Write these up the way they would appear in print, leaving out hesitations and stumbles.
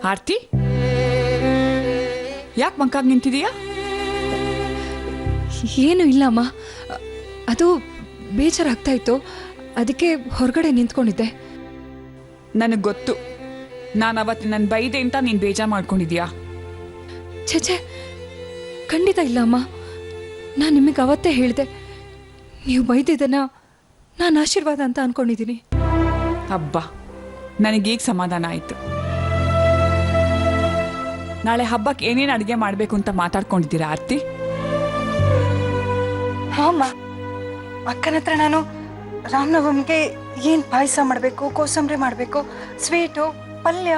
ಆರ್ತಿ, ಯಾಕೆ ಮಂಕಾಗಿ ನಿಂತಿದೀಯಾ? ಏನು ಇಲ್ಲ ಅಮ್ಮ, ಅದು ಬೇಜಾರಾಗ್ತಾ ಇತ್ತು, ಅದಕ್ಕೆ ಹೊರಗಡೆ ನಿಂತ್ಕೊಂಡಿದ್ದೆ. ನನಗೆ ಗೊತ್ತು, ನಾನು ಅವತ್ತು ನನ್ನ ಬೈದೆ ಅಂತ ನೀನು ಬೇಜಾರು ಮಾಡ್ಕೊಂಡಿದ್ಯಾ. ಛೇ, ಖಂಡಿತ ಇಲ್ಲ ಅಮ್ಮ. ನಾನು ನಿಮಗೆ ಅವತ್ತೇ ಹೇಳಿದೆ, ನೀವು ಬೈದಿದ್ದನ್ನ ನಾನು ಆಶೀರ್ವಾದ ಅಂತ ಅಂದ್ಕೊಂಡಿದ್ದೀನಿ. ಹಬ್ಬ, ನನಗೀಗ ಸಮಾಧಾನ ಆಯಿತು. ನಾಳೆ ಹಬ್ಬಕ್ಕೆ ಏನೇನು ಅಡುಗೆ ಮಾಡಬೇಕು ಅಂತ ಮಾತಾಡ್ಕೊಂಡಿದ್ದೀರಾ ಆರ್ತಿ? ಅಮ್ಮ, ಅಕ್ಕನ ಹತ್ರ ನಾನು ರಾಮನವಮಿಗೆ ಏನು ಪಾಯಸ ಮಾಡಬೇಕು, ಕೋಸಂಬರಿ ಮಾಡಬೇಕು, ಸ್ವೀಟು, ಪಲ್ಯ,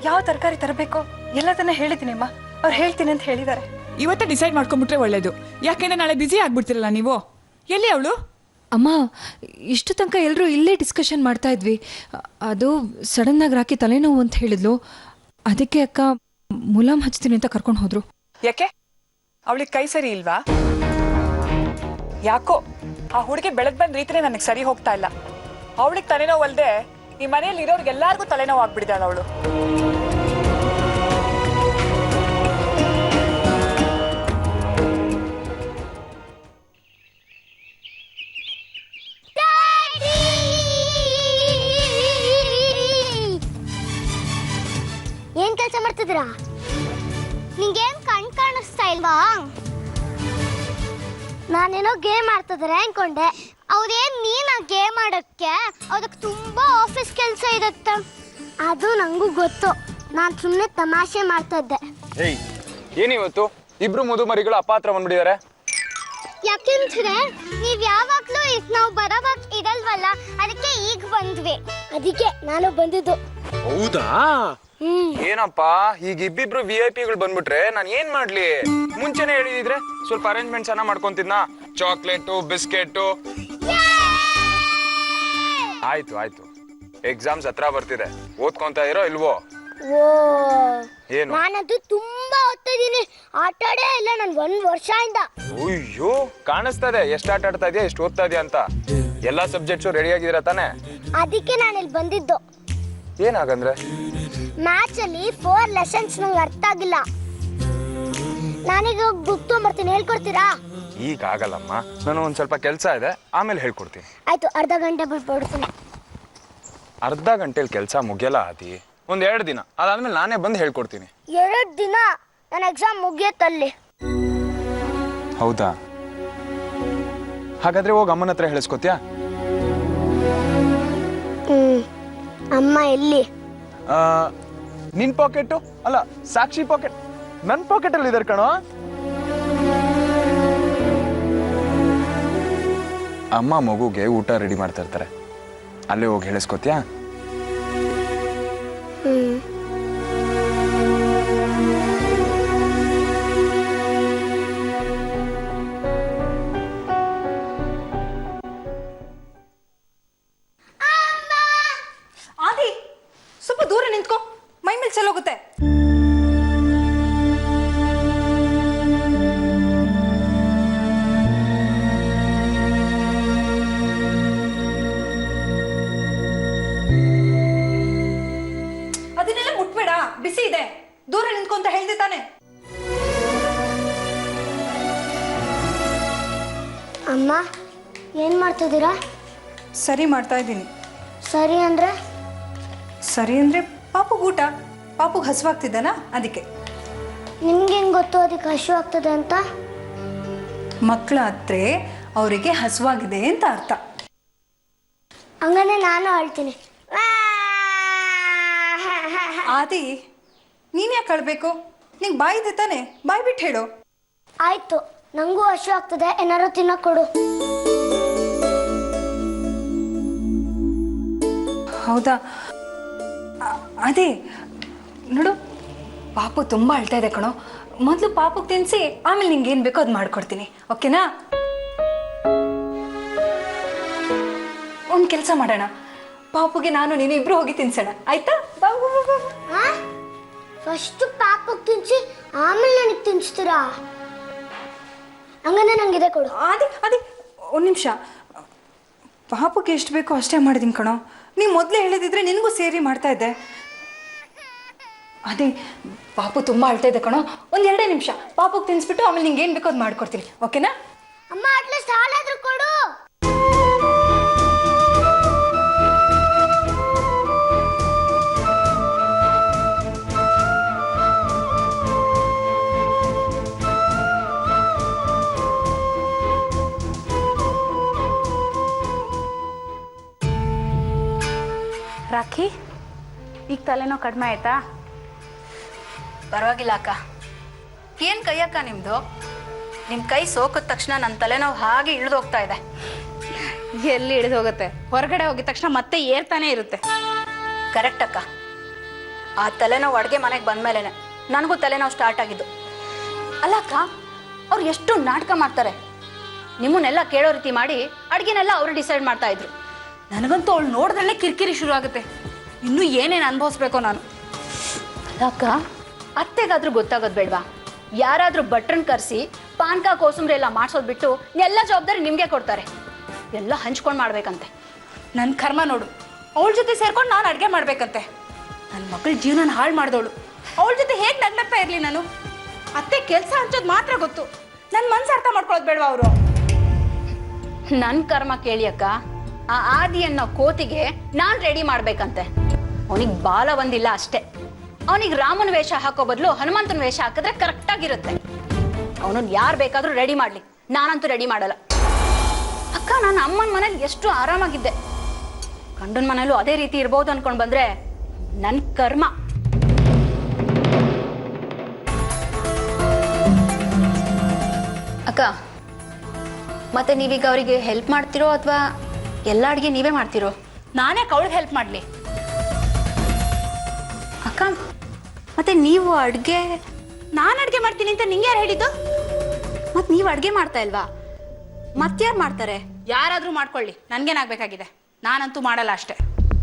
ಯಾವ ತರಕಾರಿ ತರಬೇಕು ಎಲ್ಲದನ್ನ ಹೇಳಿದ್ದೀನಿ ಅಮ್ಮ. ಅವ್ರು ಹೇಳ್ತೀನಿ ಅಂತ ಹೇಳಿದ್ದಾರೆ. ಇವತ್ತೇ ಡಿಸೈಡ್ ಮಾಡ್ಕೊಂಡ್ಬಿಟ್ರೆ ಒಳ್ಳೇದು, ಯಾಕೆಂದ್ರೆ ನಾಳೆ ಬ್ಯುಸಿ ಆಗ್ಬಿಡ್ತಿರಲ್ಲ ನೀವು. ಎಲ್ಲಿ ಅವಳು? ಅಮ್ಮ, ಇಷ್ಟು ತನಕ ಎಲ್ಲರೂ ಇಲ್ಲೇ ಡಿಸ್ಕಷನ್ ಮಾಡ್ತಾ ಇದ್ವಿ. ಅದು ಸಡನ್ನಾಗಿ ರಾಕಿ ತಲೆನೋವು ಅಂತ ಹೇಳಿದ್ಲು. ಅದಕ್ಕೆ ಅಕ್ಕ ಮುಲಾಮ್ ಹಚ್ತೀನಿ ಅಂತ ಕರ್ಕೊಂಡು ಹೋದ್ರು. ಯಾಕೆ ಅವಳಿಗೆ ಕೈ ಸರಿ ಇಲ್ವಾ? ಯಾಕೋ ಆ ಹುಡುಗಿ ಬೆಳಗ್ಗೆ ಬಂದ ರೀತಿನೇ ನನಗೆ ಸರಿ ಹೋಗ್ತಾ ಇಲ್ಲ. ಅವಳಿಗೆ ತಲೆನೋವು ಅಲ್ಲದೆ ಈ ಮನೆಯಲ್ಲಿ ಇರೋರ್ಗೆಲ್ಲರಿಗೂ ತಲೆನೋವು ಆಗ್ಬಿಟ್ಟಿದ್ದಾಳೆ ಅವಳು. ಏನ್ ಕೆಲಸ ಮಾಡ್ತಿದ್ದೀರಾ? ನಿಂಗೇನ್ ಕಣ್ ಕಾಣಿಸ್ತಾ ಇಲ್ವಾ? ನಾನೇನೋ ಗೇಮ್ ಆಡ್ತಿದ್ರೆ ಅನ್ಕೊಂಡೆ. ಅವ್ರೇನ್ ನೀನ ಗೇಮ್ ಆಡಕ್ಕೆ? ಅದಕ್ಕೆ ತುಂಬಾ ಆಫೀಸ್ ಕೆಲಸ ಇರುತ್ತೆ. ಅದು ನಂಗೂ ಗೊತ್ತು, ನಾನ್ ಸುಮ್ಮನೆ ತಮಾಷೆ ಮಾಡ್ತಾ ಇದ್ದೆ. ಏಯ್, ಏನಿವತ್ತು ಇಬ್ರು ಮದುಮರಿಗಳು ಅಪ್ಪ ಹತ್ರ ಬಂದ್ಬಿಟ್ಟಿದ್ದಾರೆ? ಯಾಕೆಂದ್ರೆ ನೀವ್ ಯಾವಾಗ್ಲೂ ನಾವು ಬರೋವಾಗ ಇರಲ್ವಲ್ಲ, ಅದಕ್ಕೆ ಈಗ ಬಂದ್ವಿ. ಅದಕ್ಕೆ ನಾನು ಬಂದಿದ್ದು. ಹೌದಾ? ಏನಪ್ಪ, ಈಗ ಇಬ್ಬಿಬ್ರು VIP ಗಳು ಬಂದ್ಬಿಟ್ರೆ ನಾನು ಏನ್ ಮಾಡ್ಲಿ? ಮುಂಚೆನೆ ಹೇಳಿದಿದ್ರೆ ಸ್ವಲ್ಪ ಅರೇಂಜ್ಮೆಂಟ್ ಚೆನ್ನಾಗಿ ಮಾಡ್ಕೊಂತಿದ್ನ. Chocolate, biscuit. ಆಯ್ತು, ಎಕ್ಸಾಮ್ಸ್ ಹತ್ರ ಬರ್ತಿದೆ, ಓದ್ಕೊಂತ ಇರೋ ಇಲ್ವೋ? ಓ, ಏನು? ನಾನದು ತುಂಬಾ ಓದ್ತಾ ಇದೀನಿ. ಆಟಾಡೇ ಇಲ್ಲ ನಾನು 1 ವರ್ಷದಿಂದ. ಅಯ್ಯೋ, ಕಾಣಿಸ್ತಾ ಇದೆ ಎಷ್ಟು ಆಟ ಆಡ್ತಾ ಇದೆಯಾ, ಎಷ್ಟು ಓದ್ತಾ ಇದೆಯಾ ಅಂತ. ಎಲ್ಲಾ ಸಬ್ಜೆಕ್ಟ್ಸು ರೆಡಿ ಆಗಿದ್ದೀರಾ ತಾನೆ? ಅದಕ್ಕೆ ನಾನು ಇಲ್ಲಿ ಬಂದಿದ್ದು. ಏನಾಗಂದ್ರೆ ಮ್ಯಾಥ್ಸ್ ಅಲ್ಲಿ 4 ಲೆಸನ್ಸ್ ನಂಗೆ ಅರ್ಥ ಆಗಿಲ್ಲ. ನಾನೀಗ ಬುಕ್ ತೊಗೊಂಬರ್ತೀನಿ, ಹೇಳ್ಕೊಡ್ತೀರಾ? ಈಗ ಆಗಲ್ಲಮ್ಮ, ನಾನು ಒಂದ್ ಸ್ವಲ್ಪ ಕೆಲಸ ಇದೆ, ಆಮೇಲೆ ಹೇಳ್ಕೊಡ್ತೀನಿ. ಆಯ್ತು, ಅರ್ಧ ಗಂಟೆ ಬಿಟ್ಬಿಡ್ತೀನಿ. ಅರ್ಧ ಗಂಟೆಲಿ ಕೆಲಸ ಮುಗಿಯಲ್ಲ ಆದಿ, ಒಂದ್ 2 ದಿನ, ಅದಾದ್ಮೇಲೆ ನಾನೇ ಬಂದು ಹೇಳ್ಕೊಡ್ತೀನಿ. 2 ದಿನ? ನನ್ನ ಎಕ್ಸಾಮ್ ಮುಗಿಯತ್ತಲ್ಲಿ. ಹೌದಾ? ಹಾಗಾದ್ರೆ ಹೋಗಿ ಅಮ್ಮನ ಹತ್ರ ಹೇಳಿಸ್ಕೊತ್ಯಾ? ಅಮ್ಮ ಎಲ್ಲಿ? ನಿನ್ ಪಾಕೆಟ್ ಅಲ್ಲ, ಸಾಕ್ಷಿ ಪಾಕೆಟ್ ನನ್ ಪಾಕೆಟ್ ಅಲ್ಲಿ ಇದಾರೆ ಕಣೋ. ಅಮ್ಮ ಮಗುಗೆ ಊಟ ರೆಡಿ ಮಾಡ್ತಾ ಇರ್ತಾರೆ, ಅಲ್ಲೇ ಹೋಗಿ ಹೇಳಿಸ್ಕೊತ್ಯಾ? ಆದಿ, ಸ್ವಲ್ಪ ದೂರ ನಿಂತ್ಕೋ, ಮೈ ಮೇಲೆ ಚೆಲ್ಲೋಗುತ್ತೆ. ಅದನ್ನೆಲ್ಲ ಮುಟ್ಬೇಡ, ಬಿಸಿ ಇದೆ, ದೂರ ನಿಂತ್ಕೊಂತ ಹೇಳ್ದೆ ತಾನೆ. ಅಮ್ಮ, ಏನ್ ಮಾಡ್ತಿದ್ದೀರಾ? ಸರಿ ಮಾಡ್ತಾ ಇದ್ದೀನಿ. ಸರಿ ಅಂದ್ರೆ? ಸರಿ ಅಂದ್ರೆ ಪಾಪುಗೆ ಊಟ, ಪಾಪುಗೆ ಹಸುವಾಗ್ತಿದ್ದಾನ, ಅದಕ್ಕೆ. ನಿಮ್ಗೆ ಹೆಂಗ್ ಗೊತ್ತು ಅದಕ್ಕೆ ಹಸು ಆಗ್ತದೆ ಅಂತ? ಮಕ್ಕಳ ಹತ್ರ ಅವರಿಗೆ ಹಸುವಾಗಿದೆ ಅಂತ ಅರ್ಥ. ಹಂಗಂದ್ರೆ ನಾನು ಹೇಳ್ತೀನಿ. ಆದಿ, ನೀನ್ ಯಾಕೆ ಅಳ್ಬೇಕು? ನಿಂಗೆ ಬಾಯಿ ಇದೆ ತಾನೆ, ಬಾಯಿ ಬಿಟ್ಟು ಹೇಳು. ಆಯ್ತು, ನಂಗೂ ಹಸು ಆಗ್ತದೆ, ಏನಾರು ತಿನ್ನಕ್ ಕೊಡು. ಹೌದಾ? ಅದೇ ನೋಡು, ಪಾಪು ತುಂಬ ಅಳ್ತಾ ಇದೆ ಕಣೋ. ಮೊದಲು ಪಾಪುಗೆ ತಿನ್ನಿಸಿ, ಆಮೇಲೆ ನಿಂಗೆ ಏನು ಬೇಕೋ ಅದು ಮಾಡ್ಕೊಡ್ತೀನಿ, ಓಕೆನಾ? ಒಂದು ಕೆಲಸ ಮಾಡೋಣ, ಪಾಪುಗೆ ನಾನು ನೀನು ಇಬ್ರು ಹೋಗಿ ತಿನ್ಸೋಣ, ಆಯ್ತಾ? ಫಸ್ಟ್ ಪಾಪಕ್ಕೆ ತಿನ್ಸಿ ಆಮೇಲೆ ನನಗೆ ತಿನ್ಸ್ತೀರಾ? ಹಂಗಂದ್ರೆ ನಂಗಿದೆ ಕೊಡು. ಅದೇ ಒಂದು ನಿಮಿಷ, ಪಾಪುಗೆ ಎಷ್ಟು ಬೇಕೋ ಅಷ್ಟೇ ಮಾಡಿದೀನಿ ಕಣೋ. ನೀವು ಮೊದಲೇ ಹೇಳಿದಿದ್ರೆ ನಿನಗೂ ಸೇರಿ ಮಾಡ್ತಾ ಇದ್ದೆ. ಅದೇ ಪಾಪು ತುಂಬ ಅಳ್ತಾ ಇದೆ ಕಣೋ, ಒಂದು 2 ನಿಮಿಷ ಪಾಪುಗೆ ತಿನ್ನಿಸ್ಬಿಟ್ಟು ಆಮೇಲೆ ನಿಂಗೆ ಏನು ಬೇಕೋ ಅದು ಮಾಡ್ಕೊಡ್ತೀನಿ, ಓಕೆನಾ? ಅಮ್ಮ ಅಟ್ಲೀಸ್ಟ್ ಹಾಲಾದ್ರೂ ಕೊಡು. ರಾಖಿ, ಈಗ ತಲೆನೋವು ಕಡಿಮೆ ಆಯ್ತಾ? ಪರವಾಗಿಲ್ಲ ಅಕ್ಕ. ಏನು ಕೈಯಕ್ಕ ನಿಮ್ಮದು? ನಿಮ್ಮ ಕೈ ಸೋಕಿದ ತಕ್ಷಣ ನನ್ನ ತಲೆನೋವು ಹಾಗೆ ಇಳಿದೋಗ್ತಾ ಇದೆ. ಎಲ್ಲಿ ಹಿಡಿದು ಹೋಗುತ್ತೆ? ಹೊರಗಡೆ ಹೋಗಿದ ತಕ್ಷಣ ಮತ್ತೆ ಏರ್ತಾನೆ ಇರುತ್ತೆ. ಕರೆಕ್ಟ್ ಅಕ್ಕ. ಆ ತಲೆನೋವು ಅಡುಗೆ ಮನೆಗೆ ಬಂದಮೇಲೆ ನನಗೂ ತಲೆನೋವು ಸ್ಟಾರ್ಟ್ ಆಗಿದ್ದು. ಅಲ್ಲ ಅಕ್ಕ, ಅವ್ರು ಎಷ್ಟು ನಾಟಕ ಮಾಡ್ತಾರೆ. ನಿಮ್ಮನ್ನೆಲ್ಲ ಕೇಳೋ ರೀತಿ ಮಾಡಿ ಅಡುಗೆನೆಲ್ಲ ಅವರು ಡಿಸೈಡ್ ಮಾಡ್ತಾ ಇದ್ರು. ನನಗಂತೂ ಅವಳು ನೋಡಿದ್ರಲ್ಲೇ ಕಿರಿಕಿರಿ ಶುರು ಆಗುತ್ತೆ. ಇನ್ನೂ ಏನೇನು ಅನುಭವಿಸ್ಬೇಕೋ ನಾನು. ಅಲ್ಲ ಅಕ್ಕ, ಅತ್ತೆಗಾದ್ರೂ ಗೊತ್ತಾಗೋದು ಬೇಡವಾ? ಯಾರಾದರೂ ಭಟ್ರನ್ನ ಕರೆಸಿ ಪಾನ್ಕ ಕೋಸಂಬರಿ ಎಲ್ಲ ಮಾಡಿಸೋದು ಬಿಟ್ಟು ಎಲ್ಲ ಜವಾಬ್ದಾರಿ ನಿಮಗೆ ಕೊಡ್ತಾರೆ. ಎಲ್ಲ ಹಂಚ್ಕೊಂಡು ಮಾಡ್ಬೇಕಂತೆ. ನನ್ನ ಕರ್ಮ ನೋಡು, ಅವಳ ಜೊತೆ ಸೇರ್ಕೊಂಡು ನಾನು ಅಡುಗೆ ಮಾಡ್ಬೇಕಂತೆ. ನನ್ನ ಮಗಳ ಜೀವನ ಹಾಳು ಮಾಡಿದವಳು. ಅವಳ ಜೊತೆ ಹೇಗೆ ನಗ್ನಗ್ತಾ ಇರಲಿ ನಾನು? ಅತ್ತೆ ಕೆಲಸ ಹಂಚೋದು ಮಾತ್ರ ಗೊತ್ತು, ನನ್ನ ಮನ್ಸು ಅರ್ಥ ಮಾಡ್ಕೊಳ್ಳೋದು ಬೇಡವಾ ಅವರು? ನನ್ನ ಕರ್ಮ ಕೇಳಿ ಅಕ್ಕ, ಆ ಆದಿ ಅನ್ನೋ ಕೋತಿಗೆ ನಾನು ರೆಡಿ ಮಾಡ್ಬೇಕಂತೆ. ಅವನಿಗೆ ಬಾಲ ಬಂದಿಲ್ಲ ಅಷ್ಟೇ. ಅವನಿಗೆ ರಾಮನ ವೇಷ ಹಾಕೋ ಬದಲು ಹನುಮಂತನ ವೇಷ ಹಾಕಿದ್ರೆ ಕರೆಕ್ಟಾಗಿರುತ್ತೆ. ಅವನನ್ನ ಯಾರು ಬೇಕಾದರೂ ರೆಡಿ ಮಾಡಲಿ, ನಾನಂತೂ ರೆಡಿ ಮಾಡಲ್ಲ. ಅಕ್ಕ, ನಾನು ಅಮ್ಮನ ಮನೇಲಿ ಎಷ್ಟು ಆರಾಮಾಗಿದ್ದೆ. ಗಂಡನ ಮನೇಲೂ ಅದೇ ರೀತಿ ಇರ್ಬೋದು ಅನ್ಕೊಂಡು ಬಂದ್ರೆ ನನ್ನ ಕರ್ಮ. ಅಕ್ಕ, ಮತ್ತೆ ನೀವೀಗ ಅವರಿಗೆ ಹೆಲ್ಪ್ ಮಾಡ್ತಿರೋ ಅಥವಾ ಎಲ್ಲ ಅಡುಗೆ ನೀವೇ ಮಾಡ್ತಿರೋ? ನಾನೇ ಅವಳಿಗೆ ಹೆಲ್ಪ್ ಮಾಡಲಿ. ಅಕ್ಕ, ಮತ್ತೆ ನೀವು ಅಡುಗೆ? ನಾನು ಅಡುಗೆ ಮಾಡ್ತೀನಿ ಅಂತ ನಿಂಗೆ ಯಾರು ಹೇಳಿದ್ದು? ಮತ್ತೆ ನೀವು ಅಡುಗೆ ಮಾಡ್ತಾ ಇಲ್ವಾ? ಮತ್ತಾರು ಮಾಡ್ತಾರೆ? ಯಾರಾದರೂ ಮಾಡ್ಕೊಳ್ಳಿ, ನನಗೇನಾಗಬೇಕಾಗಿದೆ? ನಾನಂತೂ ಮಾಡಲ್ಲ ಅಷ್ಟೇ.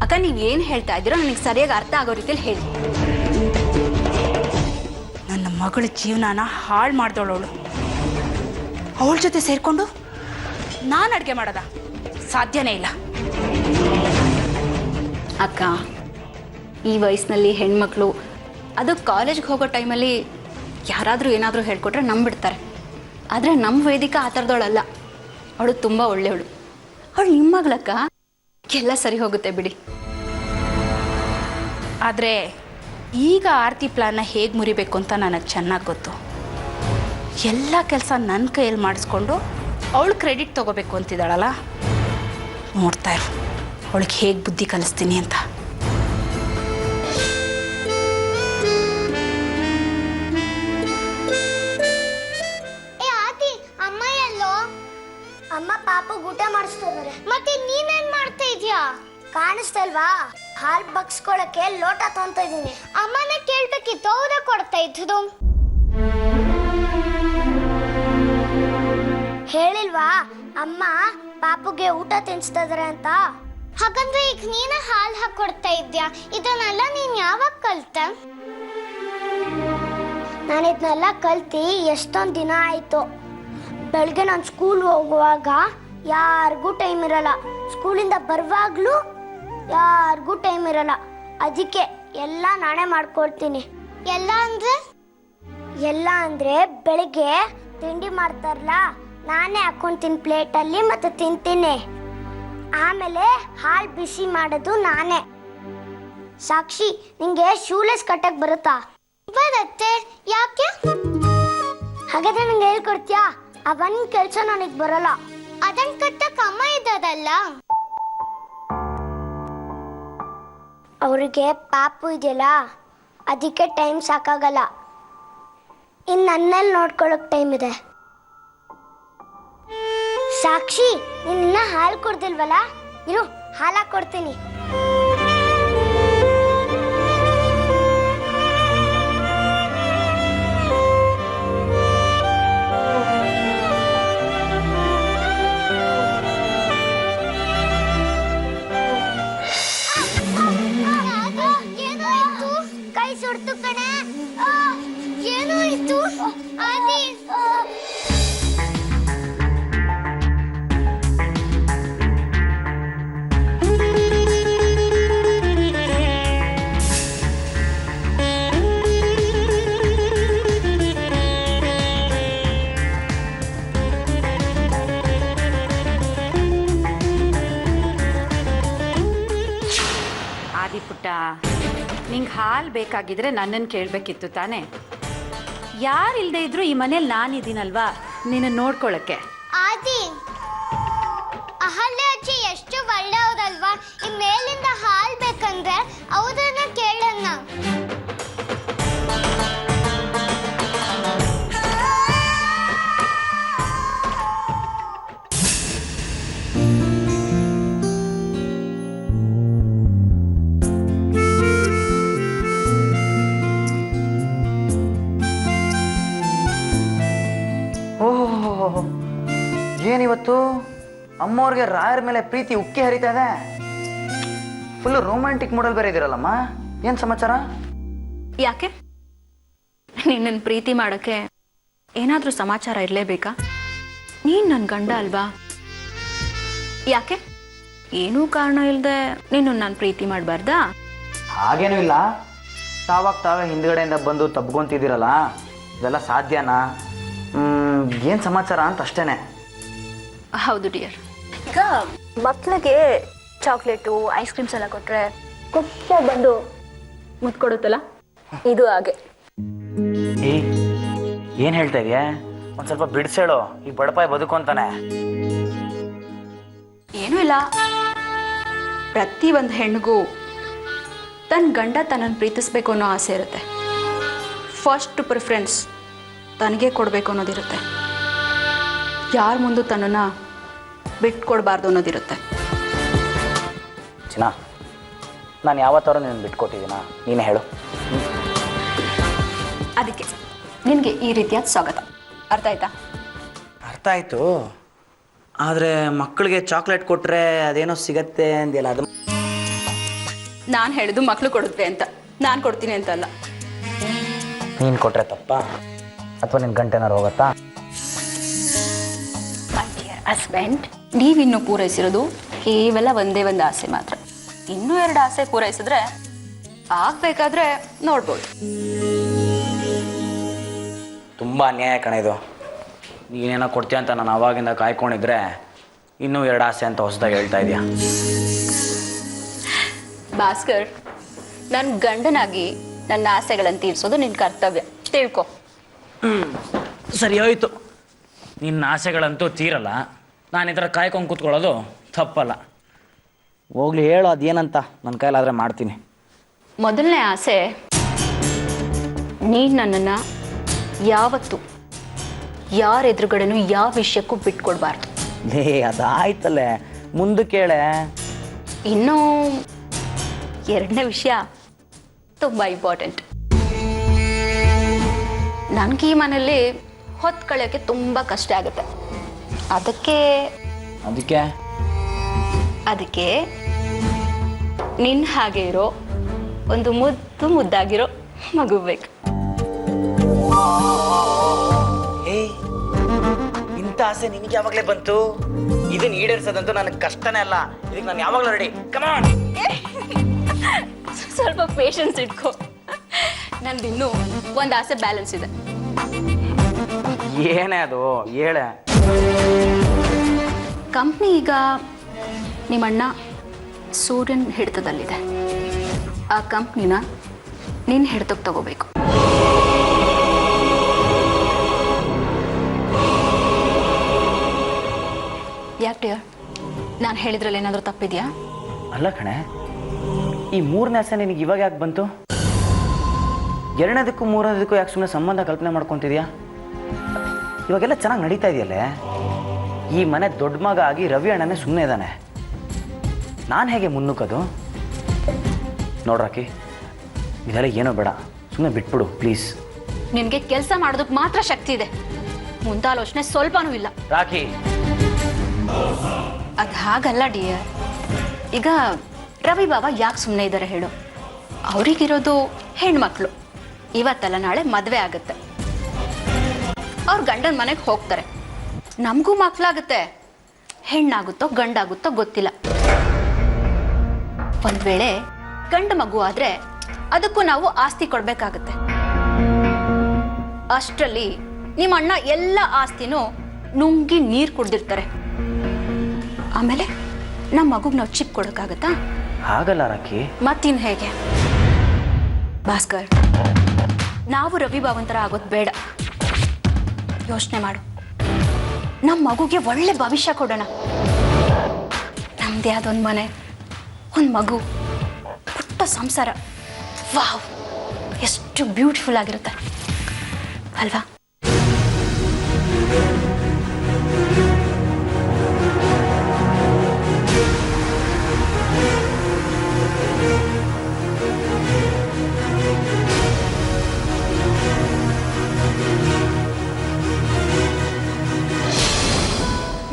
ಅಕ್ಕ, ನೀವು ಏನು ಹೇಳ್ತಾ ಇದ್ದೀರೋ ನನಗೆ ಸರಿಯಾಗಿ ಅರ್ಥ ಆಗೋ ರೀತಿಯಲ್ಲಿ ಹೇಳಿ. ನನ್ನ ಮಗಳ ಜೀವನನ ಹಾಳು ಮಾಡ್ದವಳವಳು. ಅವಳ ಜೊತೆ ಸೇರಿಕೊಂಡು ನಾನು ಅಡುಗೆ ಮಾಡೋದ? ಸಾಧ್ಯನೇ ಇಲ್ಲ. ಅಕ್ಕ, ಈ ವಯಸ್ಸಿನಲ್ಲಿ ಹೆಣ್ಮಕ್ಳು, ಅದು ಕಾಲೇಜ್ಗೆ ಹೋಗೋ ಟೈಮಲ್ಲಿ ಯಾರಾದರೂ ಏನಾದರೂ ಹೇಳ್ಕೊಟ್ರೆ ನಂಬಿಡ್ತಾರೆ. ಆದರೆ ನಮ್ಮ ವೇದಿಕಾ ಆ ಥರದವಳಲ್ಲ. ಅವಳು ತುಂಬ ಒಳ್ಳೆಯವಳು. ಅವಳು ನಿಮ್ಮ ಮಗಳಕ್ಕ, ಎಲ್ಲ ಸರಿ ಹೋಗುತ್ತೆ ಬಿಡಿ. ಆದರೆ ಈಗ ಆರ್ತಿ ಪ್ಲಾನ್ನ ಹೇಗೆ ಮುರಿಬೇಕು ಅಂತ ನನಗೆ ಚೆನ್ನಾಗಿ ಗೊತ್ತು. ಎಲ್ಲ ಕೆಲಸ ನನ್ನ ಕೈಯಲ್ಲಿ ಮಾಡಿಸ್ಕೊಂಡು ಅವಳು ಕ್ರೆಡಿಟ್ ತೊಗೋಬೇಕು ಅಂತಿದ್ದಾಳಲ್ಲ, ನೋಡ್ತಾ ಇರು ಅವಳಿಗೆ ಹೇಗೆ ಬುದ್ಧಿ ಕಲಿಸ್ತೀನಿ ಅಂತ. ಅಮ್ಮ ಎಲ್ಲೋ? ಅಮ್ಮ ಪಾಪು ಊಟ ಮಾಡಿಸ್ತಿದ್ದಾರೆ. ಮತ್ತೆ ನೀನೇನ್ ಮಾಡ್ತಾ ಇದೀಯಾ? ಕಾಣಿಸ್ತಲ್ವಾ? ಹಾಲ್ ಬಗ್ಸ್ಕೊಳಕ್ಕೆ ಲೋಟ ತೊಗೊಂತ ಇದೀನಿ. ಅಮ್ಮನ ಕೇಳ್ಬೇಕಿತ್ತು, ಅವರೇ ಕೊಡ್ತಾ ಇದ್ದು. ಹೇಳಿಲ್ವಾ ಅಮ್ಮ ಪಾಪುಗೆ ಊಟ ತಿನ್ಸ್ತಾ ಇದಾರೆ ಅಂತ? ಹಾಗಂದ್ರೆ ಈಗ ನೀನೇ ಹಾಲ್ ಹಾಕೊಡ್ತಾ ಇದ್ಯಾ? ಇದನ್ನೆಲ್ಲ ನೀನ್ ಯಾವಾಗ ಕಲ್ತೆ? ನಾನು ಇದನ್ನೆಲ್ಲ ಕಲ್ತಿ ಎಷ್ಟೊಂದು ದಿನ ಆಯ್ತು. ಬೆಳಗ್ಗೆ ನಾನು ಸ್ಕೂಲ್ ಹೋಗುವಾಗ ಯಾರಿಗೂ ಟೈಮ್ ಇರಲ್ಲ, ಸ್ಕೂಲಿಂದ ಬರುವಾಗ್ಲೂ ಯಾರಿಗೂ ಟೈಮ್ ಇರಲ್ಲ. ಅದಕ್ಕೆ ಎಲ್ಲ ನಾನೇ ಮಾಡ್ಕೊಳ್ತೀನಿ. ಎಲ್ಲ ಅಂದ್ರೆ ಬೆಳಿಗ್ಗೆ ತಿಂಡಿ ಮಾಡ್ತಾರಲ್ಲ, ನಾನೇ ಹಾಕೊಂತೀನಿ ಪ್ಲೇಟಲ್ಲಿ ಮತ್ತೆ ತಿಂತೀನಿ. ಆಮೇಲೆ ಹಾಲು ಬಿಸಿ ಮಾಡೋದು ನಾನೇ. ಸಾಕ್ಷಿ, ನಿಂಗೆ ಶೂಲೆಸ್ ಕಟ್ಟಕ್ ಬರುತ್ತಾ? ಬರುತ್ತೆ. ಯಾಕೆ? ಹಾಗಾದ್ರೆ ನಂಗೆ ಹೇಳ್ಕೊಡ್ತೀಯಾ? ಆ ಒಂದ್ ಕೆಲ್ಸ ನನಗ್ ಬರಲ್ಲ. ಅದನ್ ಕಟ್ಟಕ್ ಅಮ್ಮ ಇದ್ದದಲ್ಲ. ಅವ್ರಿಗೆ ಪಾಪು ಇದೆಯಲ್ಲ, ಅದಕ್ಕೆ ಟೈಮ್ ಸಾಕಾಗಲ್ಲ. ಇನ್ ನನ್ನಲ್ಲಿ ನೋಡ್ಕೊಳಕ್ ಟೈಮ್ ಇದೆ. ಸಾಕ್ಷಿ, ನಿನ್ನ ಹಾಲು ಕೊಡ್ದಿಲ್ವಲ್ಲ, ಇರು ಹಾಲು ಹಾಕೊಡ್ತೀನಿ. ಕೈ ಸುಡ್ತು ಕಣೆ. ಏನೋ ಇತ್ತು ಆದಿ. ನಿಂಗೆ ಹಾಲು ಬೇಕಾಗಿದ್ರೆ ನನ್ನನ್ನು ಕೇಳಬೇಕಿತ್ತು ತಾನೇ. ಯಾರಿಲ್ಲದೆ ಇದ್ರೂ ಈ ಮನೇಲಿ ನಾನಿದ್ದೀನಲ್ವಾ ನಿನ್ನ ನೋಡ್ಕೊಳ್ಳೋಕ್ಕೆ. ಆದಿ, ಅಹಲ್ಯ ಅಜ್ಜಿ ಎಷ್ಟು ಒಳ್ಳೆಯವರಲ್ವಾ. ಈ ಮೇಲಿಂದ ಹಾಲ್ ಬೇಕಂದ್ರೆ ಅವ್ರನ್ನ ಕೇಳೋಣ. ಓಹೋ, ಏನಿವತ್ತು ಅಮ್ಮವ್ರಿಗೆ ರಾಯರ ಮೇಲೆ ಪ್ರೀತಿ ಉಕ್ಕಿ ಹರಿತಾ ಇದೆ. ಫುಲ್ಲು ರೊಮ್ಯಾಂಟಿಕ್ ಮೂಡಲ್ ಬೇರೆ ಇದ್ದೀರಲ್ಲಮ್ಮ, ಏನು ಸಮಾಚಾರ? ಯಾಕೆ ನಿನ್ನನ್ನು ಪ್ರೀತಿ ಮಾಡೋಕ್ಕೆ ಏನಾದರೂ ಸಮಾಚಾರ ಇರಲೇಬೇಕಾ? ನೀನು ನನ್ನ ಗಂಡ ಅಲ್ವಾ? ಯಾಕೆ ಏನೂ ಕಾರಣ ಇಲ್ಲದೆ ನೀನು ನಾನು ಪ್ರೀತಿ ಮಾಡಬಾರ್ದಾ? ಹಾಗೇನೂ ಇಲ್ಲ. ತಾವೇ ಹಿಂದ್ಗಡೆಯಿಂದ ಬಂದು ತಬ್ಕೊಂತಿದ್ದೀರಲ್ಲ, ಇದೆಲ್ಲ ಸಾಧ್ಯನಾ? ಏನು ಸಮಾಚಾರ ಅಂತ ಅಷ್ಟೇನೆ. ಹೌದು ಡಿಯರ್. ಈಗ ಮಕ್ಕಳಿಗೆ ಚಾಕ್ಲೇಟು ಐಸ್ ಕ್ರೀಮ್ಸ್ ಎಲ್ಲ ಕೊಟ್ಟರೆ ಕೊಪ್ಪ ಬಂದು ಮುತ್ಕೊಡುತ್ತಲ್ಲ, ಇದು ಹಾಗೆ. ಏನು ಹೇಳ್ತಾ ಇದೆಯಾ? ಒಂದು ಸ್ವಲ್ಪ ಬಿಡಿಸೇಳು, ಈ ಬಡಪಾಯಿ ಬದುಕು ಅಂತಾನೆ. ಏನೂ ಇಲ್ಲ, ಪ್ರತಿ ಒಂದು ಹೆಣ್ಣಿಗೂ ತನ್ನ ಗಂಡ ತನ್ನನ್ನು ಪ್ರೀತಿಸ್ಬೇಕು ಅನ್ನೋ ಆಸೆ ಇರುತ್ತೆ. ಫಸ್ಟ್ ಪ್ರಿಫರೆನ್ಸ್ ತನಗೆ ಕೊಡಬೇಕು ಅನ್ನೋದಿರುತ್ತೆ. ಯಾರ ಮುಂದೆ ತನ್ನನ್ನು ಬಿಟ್ಕೊಡ್ಬಾರ್ದು ಅನ್ನೋದಿರುತ್ತೆ. ಚಿನ್ನ, ನಾನು ಯಾವತ್ತಾರು ನೀನು ಬಿಟ್ಕೊಟ್ಟಿದ್ದೀನಾ? ನೀನೇ ಹೇಳು. ಅದಕ್ಕೆ ನಿನಗೆ ಈ ರೀತಿಯಾದ ಸ್ವಾಗತ. ಅರ್ಥ ಆಯ್ತಾ? ಅರ್ಥ ಆಯಿತು. ಆದರೆ ಮಕ್ಕಳಿಗೆ ಚಾಕ್ಲೇಟ್ ಕೊಟ್ಟರೆ ಅದೇನೋ ಸಿಗತ್ತೆ ಅಂದಿಲ್ಲ, ಅದು ನಾನು ಹೇಳಿದ್ದು ಮಕ್ಕಳು ಕೊಡುತ್ತೆ ಅಂತ, ನಾನು ಕೊಡ್ತೀನಿ ಅಂತಲ್ಲ. ನೀನು ಕೊಟ್ಟರೆ ತಪ್ಪಾ ಅಥವಾ ನಿನ್ನ ಗಂಟೆನಾರು ಹೋಗುತ್ತಾ? ಮೈ ಡಿಯರ್ ಹಸ್ಬೆಂಡ್, ನೀವಿನ್ನೂ ಪೂರೈಸಿರೋದು ಕೇವಲ ಒಂದೇ ಒಂದು ಆಸೆ ಮಾತ್ರ. ಇನ್ನೂ 2 ಆಸೆ ಪೂರೈಸಿದ್ರೆ ಆಗಬೇಕಾದ್ರೆ ನೋಡ್ಬೋದು. ತುಂಬ ಅನ್ಯಾಯ ಕಣ ಇದು. ನೀನೇನೋ ಕೊಡ್ತೀಯ ಅಂತ ನಾನು ಆವಾಗಿಂದ ಕಾಯ್ಕೊಂಡಿದ್ರೆ ಇನ್ನೂ 2 ಆಸೆ ಅಂತ ಹೊಸದಾಗಿ ಹೇಳ್ತಾ ಇದೆಯಾ? ಭಾಸ್ಕರ್, ನನ್ನ ಗಂಡನಾಗಿ ನನ್ನ ಆಸೆಗಳನ್ನು ತೀರಿಸೋದು ನಿನ್ನ ಕರ್ತವ್ಯ, ತಿಳ್ಕೊ. ಸರಿ ಹೋಯ್ತು, ನಿನ್ನ ಆಸೆಗಳಂತೂ ತೀರಲ್ಲ. ನಾನು ಈ ಥರ ಕಾಯ್ಕೊಂಡು ಕೂತ್ಕೊಳ್ಳೋದು ತಪ್ಪಲ್ಲ. ಹೋಗ್ಲಿ, ಹೇಳು ಅದೇನಂತ, ನನ್ನ ಕೈಲಾದರೆ ಮಾಡ್ತೀನಿ. ಮೊದಲನೇ ಆಸೆ, ನೀನು ನನ್ನನ್ನು ಯಾವತ್ತೂ ಯಾರ ಎದುರುಗಡೆನೂ ಯಾವ ವಿಷಯಕ್ಕೂ ಬಿಟ್ಕೊಡ್ಬಾರ್ದು. ಅದಾಯ್ತಲ್ಲೇ, ಮುಂದಕ್ಕೆ ಹೇಳೆ. ಇನ್ನೂ 2ನೇ ವಿಷಯ ತುಂಬ ಇಂಪಾರ್ಟೆಂಟ್. ನನಗೆ ಈ ಮನೆಯಲ್ಲಿ ಹೊತ್ತು ಕಳೆಯೋಕ್ಕೆ ತುಂಬ ಕಷ್ಟ ಆಗುತ್ತೆ. ಅದಕ್ಕೆ ನಿನ್ನ ಹಾಗೆ ಇರೋ ಒಂದು ಮುದ್ದಾಗಿರೋ ಮಗು ಬೇಕು. ಇಂಥ ಆಸೆ ನಿನಗೆ ಯಾವಾಗಲೇ ಬಂತು? ಇದನ್ನ ಈಡೇರಿಸೋದಂತೂ ನನಗೆ ಕಷ್ಟನೇ ಅಲ್ಲ. ಇದಕ್ಕೆ ನಾನು ಯಾವಾಗಲೂ ರೆಡಿ. ಕಮಾನ್, ಸ್ವಲ್ಪ ಪೇಷನ್ಸ್ ಇಟ್ಕೋ. ನಂದು ಇನ್ನೂ ಒಂದು ಆಸೆ ಬ್ಯಾಲೆನ್ಸ್ ಇದೆ. ಏನೇ ಅದು, ಹೇಳೆ. ಕಂಪ್ನಿ ಈಗ ನಿಮ್ಮಣ್ಣ ಸೂರ್ಯನ ಹಿಡಿತದಲ್ಲಿದೆ. ಆ ಕಂಪ್ನಿನ ನಿನ್ನ ಹಿಡಿತಕ್ಕೆ ತಗೋಬೇಕು. ಯಾಕೆ ನಾನು ಹೇಳಿದ್ರಲ್ಲಿ ಏನಾದರೂ ತಪ್ಪಿದೆಯಾ? ಅಲ್ಲ ಕಣೆ, ಈ 3ನೇ ಆಸೆ ನಿನಗೆ ಇವಾಗ ಯಾಕೆ ಬಂತು? 2ನೇದಕ್ಕೂ 3ನೇದಕ್ಕೂ ಯಾಕೆ ಸುಮ್ಮನೆ ಸಂಬಂಧ ಕಲ್ಪನೆ ಮಾಡ್ಕೊತಿದ್ಯಾ? ಇವಾಗೆಲ್ಲ ಚೆನ್ನಾಗಿ ನಡೀತಾ ಇದೆಯಲ್ಲೇ. ಈ ಮನೆ ದೊಡ್ಡ ಮಗ ಆಗಿ ರವಿ ಅಣ್ಣನೇ ಸುಮ್ಮನೆ ಇದ್ದಾನೆ. ನಾನು ಹೇಗೆ ಮುನ್ನುಕ್ಕದು? ನೋಡ್ರಾಕಿ, ಇದೆಲ್ಲ ಏನೋ ಬೇಡ, ಸುಮ್ಮನೆ ಬಿಟ್ಬಿಡು ಪ್ಲೀಸ್. ನಿನಗೆ ಕೆಲಸ ಮಾಡೋದಕ್ಕೆ ಮಾತ್ರ ಶಕ್ತಿ ಇದೆ, ಮುಂದಾಲೋಚನೆ ಸ್ವಲ್ಪನೂ ಇಲ್ಲ. ರಾಕಿ, ಅದು ಹಾಗಲ್ಲ ಡಿಯರ್. ಈಗ ರವಿ ಬಾಬಾ ಯಾಕೆ ಸುಮ್ಮನೆ ಇದ್ದಾರೆ ಹೇಳು? ಅವರಿಗಿರೋದು ಹೆಣ್ಮಕ್ಳು. ಇವತ್ತಲ್ಲ ನಾಳೆ ಮದುವೆ ಆಗುತ್ತೆ, ಅವ್ರ ಗಂಡನ ಮನೆಗೆ ಹೋಗ್ತಾರೆ. ನಮಗೂ ಮಕ್ಕಳಾಗುತ್ತೆ, ಹೆಣ್ಣಾಗುತ್ತೋ ಗಂಡಾಗುತ್ತೋ ಗೊತ್ತಿಲ್ಲ. ಒಂದು ವೇಳೆ ಗಂಡು ಮಗು ಆದರೆ ಅದಕ್ಕೂ ನಾವು ಆಸ್ತಿ ಕೊಡಬೇಕಾಗತ್ತೆ. ಅಷ್ಟರಲ್ಲಿ ನಿಮ್ಮ ಅಣ್ಣ ಎಲ್ಲ ಆಸ್ತಿನೂ ನುಂಗಿ ನೀರು ಕುಡ್ದಿರ್ತಾರೆ. ಆಮೇಲೆ ನಮ್ಮ ಮಗುಗೆ ನಾವು ಚಿಪ್ ಕೊಡೋಕ್ಕಾಗತ್ತಾ? ಹಾಗಲ್ಲ ರಾಕಿ. ಮತ್ತಿನ್ ಹೇಗೆ ಭಾಸ್ಕರ್, ನಾವು ರವಿ ಭಾವಂತರ ಆಗೋದು ಬೇಡ. ಯೋಚನೆ ಮಾಡು, ನಮ್ಮ ಮಗುಗೆ ಒಳ್ಳೆ ಭವಿಷ್ಯ ಕೊಡೋಣ. ನಮ್ಮದೇ ಆದೊಂದು ಮನೆ, ಒಂದು ಮಗು, ಪುಟ್ಟ ಸಂಸಾರ. ವಾವ್, ಎಷ್ಟು ಬ್ಯೂಟಿಫುಲ್ ಆಗಿರುತ್ತೆ ಅಲ್ವಾ?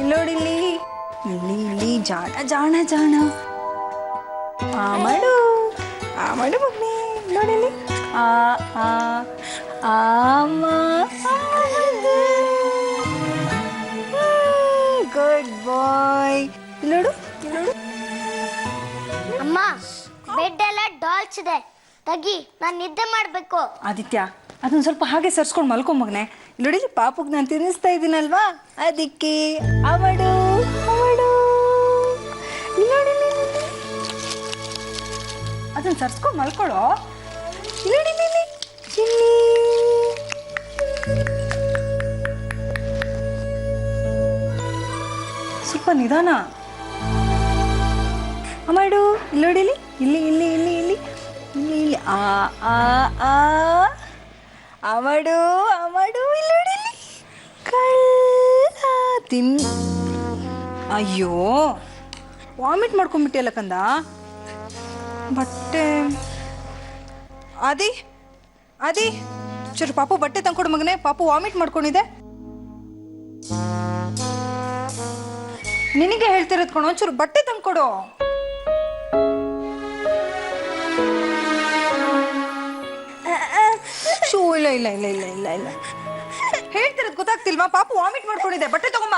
ಇಲ್ಲೋಡಿಲ್ಲಿ ಇಲ್ಲಿ ಇಲ್ಲಿ ಜಾಣ ಜಾಣ ಜಾಣ ಆಮಡು ಆಮಡು ಮಗ್ನೆ ನೋಡಿಲ್ಲಿ ಆಮ ಗುಡ್ ಬಾಯ್. ಇಲ್ಲೋಡು ಇಲ್ಲೋಡು. ಅಮ್ಮ, ಬೆಡ್ ಎಲ್ಲ ಡಾಲ್ಸ್ ಇದೆ, ತೆಗಿ, ನಾನು ನಿದ್ದೆ ಮಾಡಬೇಕು. ಆದಿತ್ಯ, ಅದನ್ನ ಸ್ವಲ್ಪ ಹಾಗೆ ಸರ್ಸ್ಕೊಂಡು ಮಲ್ಕೊ ಮಗನೆ. ನೋಡಿ ಪಾಪುಗ್ ನಾನು ತಿನ್ನಿಸ್ತಾ ಇದ್ದೀನಲ್ವಾ, ಅದಕ್ಕೆ ಅವಡು ಅವಡು ನೋಡಿ ಅದನ್ನ ಸರ್ಸ್ಕೊಂಡು ಮಲ್ಕೊಳ್ಳೋ. ನೋಡಿ ಸ್ವಲ್ಪ ನಿಧಾನ ಅಮಾಡು. ಇಲ್ಲೋಡಿಲಿ, ಇಲ್ಲಿ ಇಲ್ಲಿ ಇಲ್ಲಿ ಇಲ್ಲಿ ಇಲ್ಲಿ ಇಲ್ಲಿ ಆ ಆ ಆ ಅವಡು ಅವಡು ಇಲ್ಲೋಡಿಲಿ ಕಳ್ಳ ತಿನ್. ಅಯ್ಯೋ, ವಾಮಿಟ್ ಮಾಡ್ಕೊಂಡ್ಬಿಟ್ಟಿಯಲ್ಲ ಕಂದ. ಬಟ್ಟೆ ಆದಿ ಆದಿ, ಚೂರು ಪಾಪು ಬಟ್ಟೆ ತಂದ್ಕೊಡು ಮಗನೆ. ಪಾಪು ವಾಮಿಟ್ ಮಾಡ್ಕೊಂಡಿದೆ. ನಿನಗೆ ಹೇಳ್ತಿರೋದು ಕಣೋ, ಒಂಚೂರು ಬಟ್ಟೆ ತಂದ್ಕೊಡು. ಶೂ, ಇಲ್ಲ ಇಲ್ಲ ಇಲ್ಲ ಇಲ್ಲ ಇಲ್ಲ ಇಲ್ಲ ಹೇಳ್ತಿರೋದು ಗೊತ್ತಾಗ್ತಿಲ್ವಾ? ಪಾಪು ವಾಮಿಟ್ ಮಾಡ್ಕೊಂಡಿದೆ, ಬಟ್ಟೆ ತಗೊಂಬ.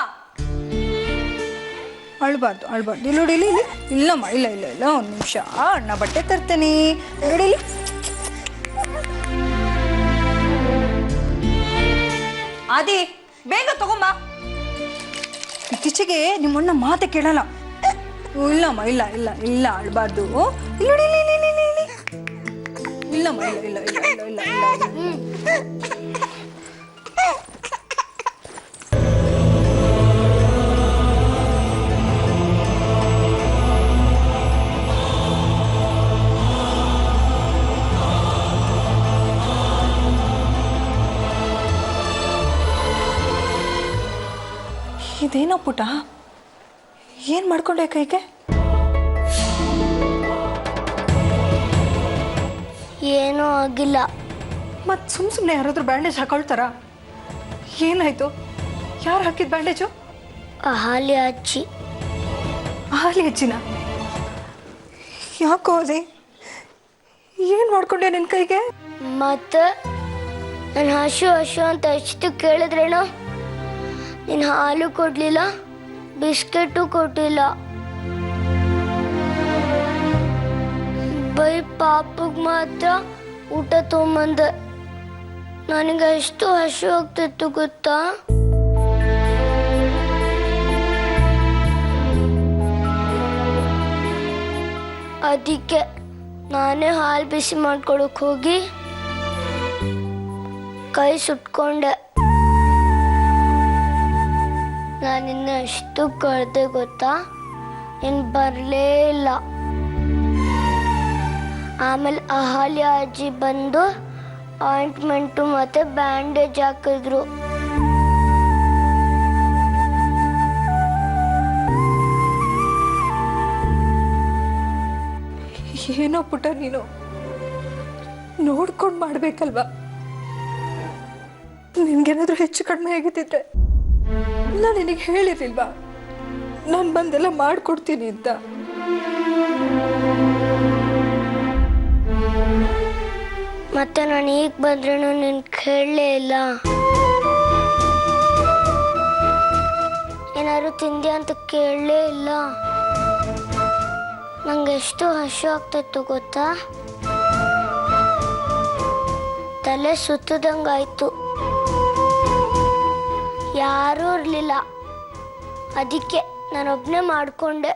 ಅಳ್ಬಾರ್ದು ಅಳ್ಬಾರ್ದು. ಇಲ್ಲಿ ನೋಡಿ, ಇಲ್ಲಿ ಇಲ್ಲಿ ಇಲ್ಲಮ್ಮ, ಇಲ್ಲ ಇಲ್ಲ ಇಲ್ಲ, ಒಂದು ನಿಮಿಷ, ಅಣ್ಣ ಬಟ್ಟೆ ತರ್ತೇನೆ. ನೋಡಿ ಆದಿ, ಬೇಗ ತಗೊಂಬ. ಇತ್ತೀಚೆಗೆ ನಿಮ್ಮಣ್ಣ ಮಾತೆ ಕೇಳಲ್ಲ. ಇಲ್ಲಮ್ಮ, ಇಲ್ಲ ಇಲ್ಲ ಇಲ್ಲ, ಅಳ್ಬಾರ್ದು. ಇಲ್ಲಿ ನೋಡಿ, ಇಲ್ಲಿ ಇಲ್ಲಿ ಇಲ್ಲಿ ಇಲ್ಲಿ ಇಲ್ಲಮ್ಮ, ಇಲ್ಲ ಇಲ್ಲ ಇಲ್ಲ ಇಲ್ಲ ಇಲ್ಲ ಇಲ್ಲ. ಇದೇನೋ ಪುಟ, ಏನ್ ಮಾಡ್ಕೊಂಡೆ ಕೈಗೆ? ಏನೂ ಆಗಿಲ್ಲ. ಮತ್ ಸುಮ್ಮನೆ ಯಾರಾದ್ರೂ ಬ್ಯಾಂಡೇಜ್ ಹಾಕೊಳ್ತಾರ? ಏನಾಯ್ತು? ಯಾರು ಹಾಕಿದ್ ಬ್ಯಾಂಡೇಜು? ಅಹಾಲಿ ಅಜ್ಜಿ. ಅಹಾಲಿ ಅಜ್ಜಿನ? ಯಾಕೋ ಅದೇ ಏನ್ ಮಾಡ್ಕೊಂಡೆ ನಿನ್ ಕೈಗೆ? ಮತ್ತೆ ನಾನು ಹಶು ಹಶು ಅಂತ ಎಷ್ಟು ಕೇಳಿದ್ರೇನೋ, ನೀನು ಹಾಲು ಕೊಡ್ಲಿಲ್ಲ, ಬಿಸ್ಕೆಟು ಕೊಟ್ಟಿಲ್ಲ. ಬೈ ಪಾಪಗ್ ಮಾತ್ರ ಊಟ ತೊಗೊಂಬಂದೆ. ನನಗೆ ಎಷ್ಟು ಹಶು ಆಗ್ತಿತ್ತು ಗೊತ್ತಾ? ಅದಕ್ಕೆ ನಾನೇ ಹಾಲು ಬಿಸಿ ಮಾಡ್ಕೊಳಕ್ ಹೋಗಿ ಕೈ ಸುಟ್ಕೊಂಡೆ. ನಾನಿನ್ನ ಎಷ್ಟು ಕಳೆದೆ ಗೊತ್ತಾ? ಇನ್ನು ಬರಲೇ ಇಲ್ಲ. ಆಮೇಲೆ ಅಹಾಲ್ಯ ಅಜ್ಜಿ ಬಂದು ಆಯಿಂಟ್ಮೆಂಟು ಮತ್ತೆ ಬ್ಯಾಂಡೇಜ್ ಹಾಕಿದ್ರು. ಏನೋ ಪುಟ, ನೀನು ನೋಡ್ಕೊಂಡು ಮಾಡ್ಬೇಕಲ್ವಾ? ನಿನ್ಗೇನಾದ್ರೂ ಹೆಚ್ಚು ಕಡಿಮೆ ಆಗಿದ್ದಿದ್ರೆ ನಾನು ನಿನಗೆ ಹೇಳಿರ್ಲಿಲ್ವಾ ನಾನು ಬಂದೆಲ್ಲ ಮಾಡ್ಕೊಡ್ತೀನಿ ಅಂತ? ಮತ್ತೆ ನಾನು ಈಗ ಬಂದ್ರೂ ನಿನ್ ಕೇಳಲೇ ಇಲ್ಲ. ಏನಾದ್ರು ತಿಂದ್ಯಾ ಅಂತ ಕೇಳಲೇ ಇಲ್ಲ. ನಂಗೆ ಎಷ್ಟು ಹಸು ಆಗ್ತಿತ್ತು ಗೊತ್ತಾ? ತಲೆ ಸುತ್ತದಂಗಾಯ್ತು. ಯಾರೂ ಇರಲಿಲ್ಲ, ಅದಕ್ಕೆ ನಾನೊಬ್ಬನೇ ಮಾಡಿಕೊಂಡೆ.